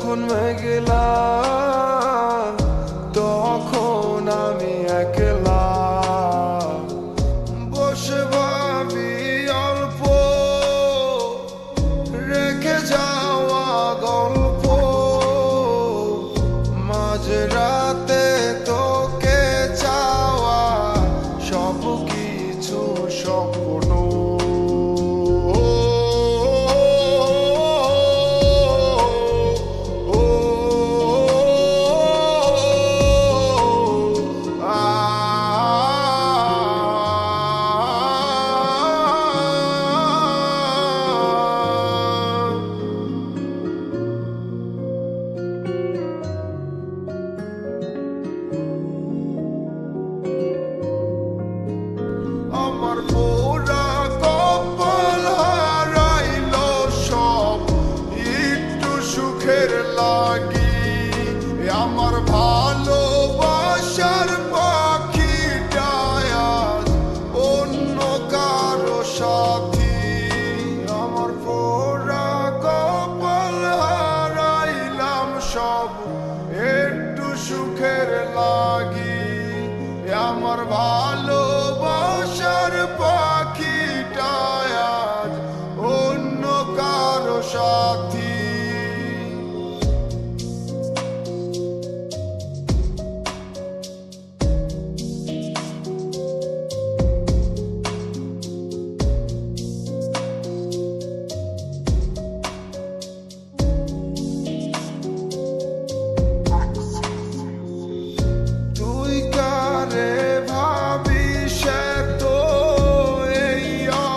যখন মেঘলা তখন আমি একলা বসে ভাবি অল্প রেখে যাওয়া গল্প মাঝরাতে তোকে চাওয়া সব কিছু স্বপ্ন আমার পোড়া কপাল হারাইলো সব একটু সুখের লাগি আমার ভালোবাসার পাখিটা আজ অন্য কারো সাথী আমার পোড়া কপাল হারাইলাম সব একটু সুখের লাগি আমার ভালোবাসার পাখিটা আজ অন্য কারো সাথী তুই কারে ভাবিস তো এই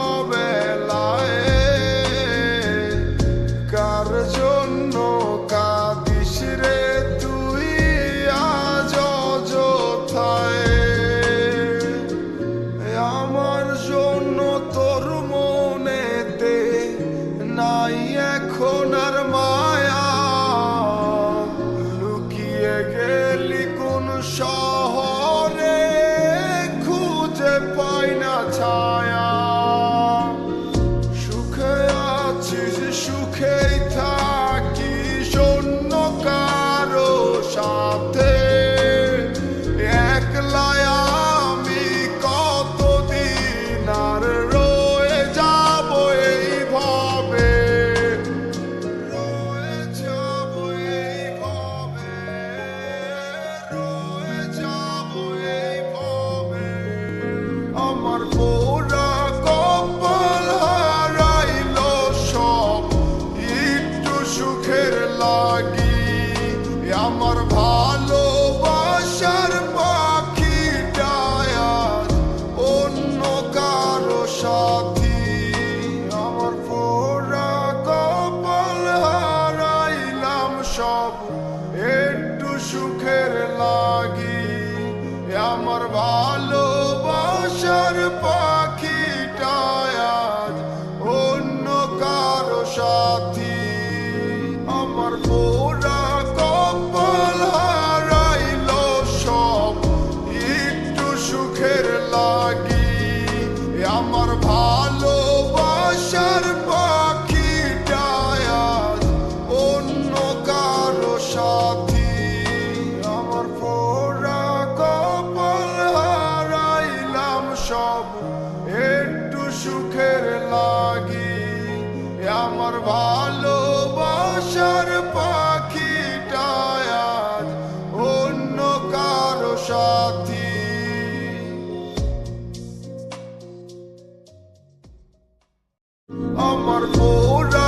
অবেলায় কার জন্য কাঁদিস রে তুই আজ অযথায় আমার জন্য তোর মনেতে নাই এখন আর মায়া লুকিয়ে গেলি কোন শহরে খুঁজে পাই না ছায়া সুখে আছিস সুখেই থাকিস অন্য কারো সাথে একলা আমি কতদিন আর রয়ে যাব এইভাবে রয়ে যাব এইভাবে রয়ে যাব এইভাবে আমার পোড়া কপাল হারাইলো সব একটু সুখের লাগি আমার ভালোবাসার পাখিটা আজ অন্য কারো সাথী আমার পোড়া কপাল হারাইলাম সব একটু সুখের লাগি আমার ভালোবাসার পাখিটা আজ অন্য কারো সাথী আমার পোড়া কপাল হারাইলো সব একটু সুখের লাগি আমার ভালোবাসার পাখিটা আজ অন্য কারো সাথী আমার পোড়া কপাল হারাইলাম সব একটু সুখের লাগি আমার ভালোবাসার পাখিটা আজ অন্য কারো সাথী আমার পোড়া